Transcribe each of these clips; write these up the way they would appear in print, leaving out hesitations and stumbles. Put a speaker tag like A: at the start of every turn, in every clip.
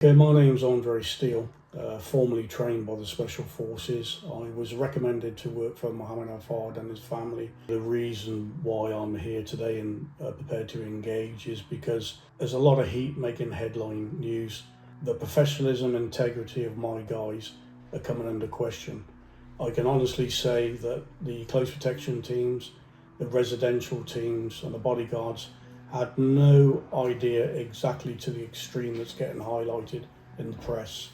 A: Okay, my name's Andre Steele, formerly trained by the Special Forces. I was recommended to work for Mohamed Al Fayed and his family. The reason why I'm here today and prepared to engage is because there's a lot of heat making headline news. The professionalism and integrity of my guys are coming under question. I can honestly say that the close protection teams, the residential teams and the bodyguards had no idea exactly to the extreme that's getting highlighted in the press.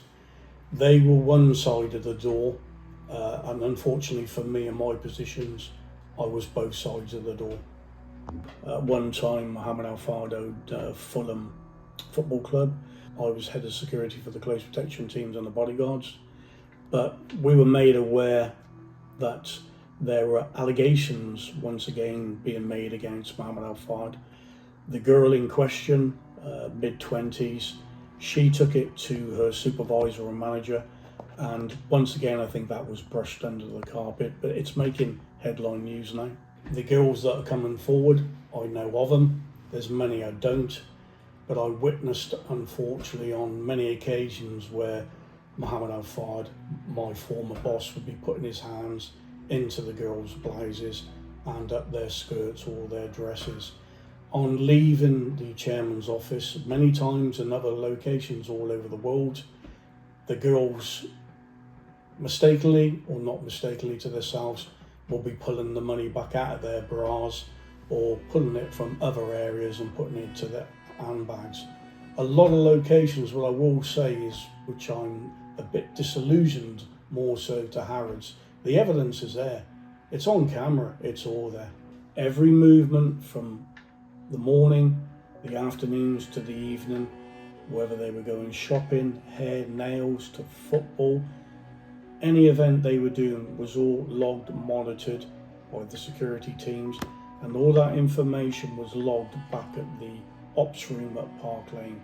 A: They were one side of the door, and unfortunately for me and my positions, I was both sides of the door. At one time, Mohamed Al Fayed owned Fulham Football Club. I was head of security for the close protection teams and the bodyguards, but we were made aware that there were allegations once again being made against Mohamed Al Fayed. The girl in question, mid-20s, she took it to her supervisor and manager, and once again I think that was brushed under the carpet, but it's making headline news now. The girls that are coming forward, I know of them, there's many I don't, but I witnessed unfortunately on many occasions where Mohamed Al Fayed, my former boss, would be putting his hands into the girls' blouses and up their skirts or their dresses. On leaving the chairman's office, many times in other locations all over the world, the girls, mistakenly or not mistakenly to themselves, will be pulling the money back out of their bras or pulling it from other areas and putting it to their handbags. A lot of locations, what I will say is, which I'm a bit disillusioned more so to Harrods, the evidence is there. It's on camera, it's all there. Every movement from the morning, the afternoons to the evening, whether they were going shopping, hair, nails to football, any event they were doing was all logged, monitored by the security teams, and all that information was logged back at the ops room at Park Lane.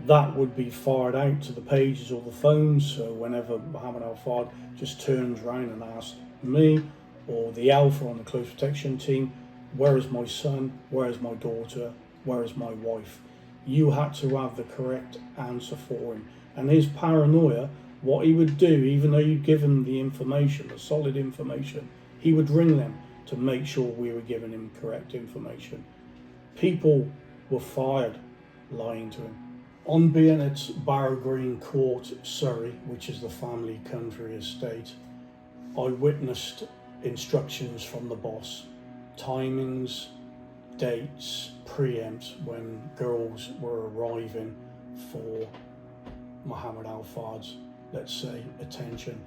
A: That would be fired out to the pages or the phones, so whenever Mohamed Al Fayed just turns around and asks me or the Alpha on the close protection team, where is my son, where is my daughter, where is my wife? You had to have the correct answer for him. And his paranoia, what he would do, even though you'd given the information, the solid information, he would ring them to make sure we were giving him correct information. People were fired lying to him. On being at Barrow Green Court, Surrey, which is the family country estate, I witnessed instructions from the boss, timings, dates, preempt when girls were arriving for Mohamed Al Fayed's, let's say, attention.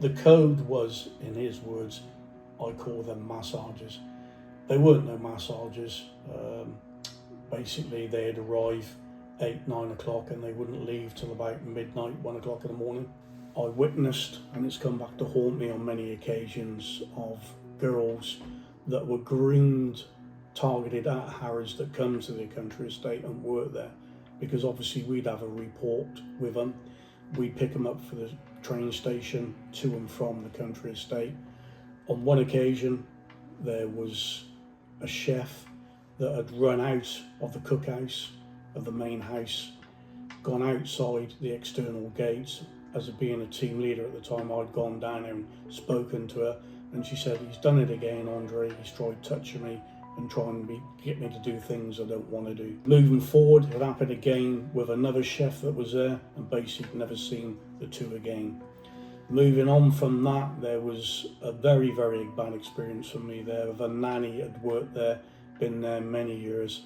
A: The code was, in his words, I call them massages. They weren't no massages. Basically, they'd arrive 8, 9 o'clock and they wouldn't leave till about midnight, 1 o'clock in the morning. I witnessed, and it's come back to haunt me on many occasions, of girls that were groomed, targeted at Harrods that come to the country estate and work there, because obviously we'd have a report with them. We'd pick them up for the train station to and from the country estate. On one occasion, there was a chef that had run out of the cookhouse of the main house, gone outside the external gates. As being a team leader at the time, I'd gone down there and spoken to her, and she said, he's done it again, Andre. He's tried touching me and trying to get me to do things I don't want to do. Moving forward, it happened again with another chef that was there, and basically never seen the two again. Moving on from that, there was a very, very bad experience for me there with a nanny had worked there, been there many years.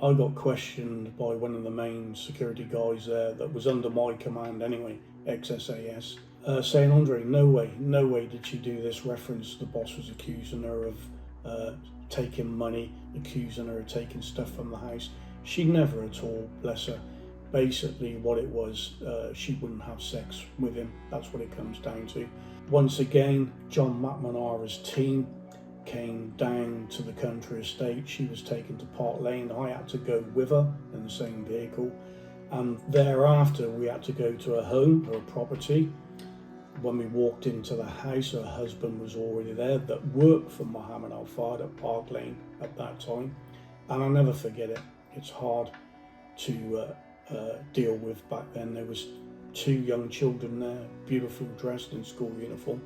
A: I got questioned by one of the main security guys there that was under my command anyway, ex-SAS, saying, Andre, no way did she do this. Reference the boss was accusing her of taking money, accusing her of taking stuff from the house. She never at all, bless her. Basically what it was, she wouldn't have sex with him. That's what it comes down to. Once again, John McNamara's team came down to the country estate. She was taken to Park Lane. I had to go with her in the same vehicle, and thereafter we had to go to her home, her property. When we walked into the house, her husband was already there, that worked for Mohamed Al Fayed at Park Lane at that time, and I'll never forget it. It's hard to deal with back then. There was 2 young children there, beautifully dressed in school uniform,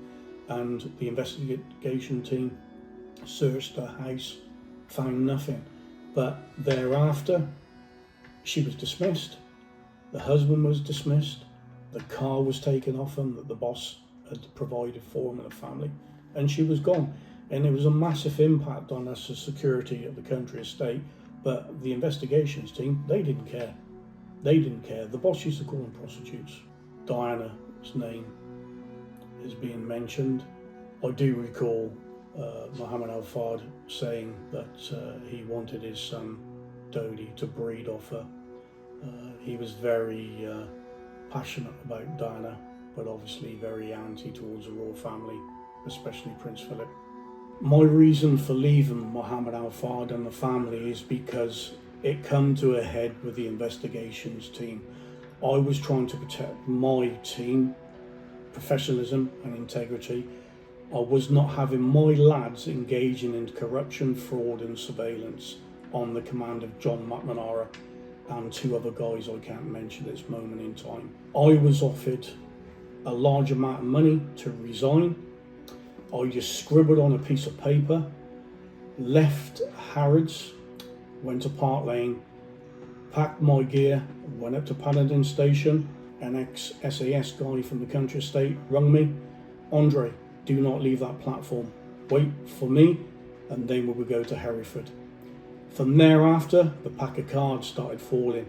A: and the investigation team searched the house, found nothing. But thereafter, she was dismissed, the husband was dismissed, the car was taken off him that the boss had provided for him and the family, and she was gone. And it was a massive impact on us as security of the country estate, but the investigations team, they didn't care. They didn't care. The boss used to call them prostitutes. Diana's name is being mentioned. I do recall Mohamed Al Fayed saying that he wanted his son Dodi to breed off her. He was very passionate about Diana, but obviously very anti towards the royal family, especially Prince Philip. My reason for leaving Mohamed Al Fayed and the family is because it come to a head with the investigations team. I was trying to protect my team, professionalism and integrity. I was not having my lads engaging in corruption, fraud and surveillance on the command of John McNamara and 2 other guys I can't mention at this moment in time. I was offered a large amount of money to resign. I just scribbled on a piece of paper, left Harrods, went to Park Lane, packed my gear, went up to Paddington Station. An ex-SAS guy from the country estate rung me. Andre, do not leave that platform. Wait for me, and then we would go to Hereford. From thereafter, the pack of cards started falling.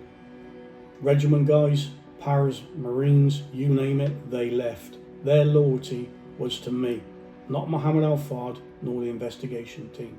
A: Regiment guys, Paras, Marines, you name it, they left. Their loyalty was to me, not Mohamed Al Fayed nor the investigation team.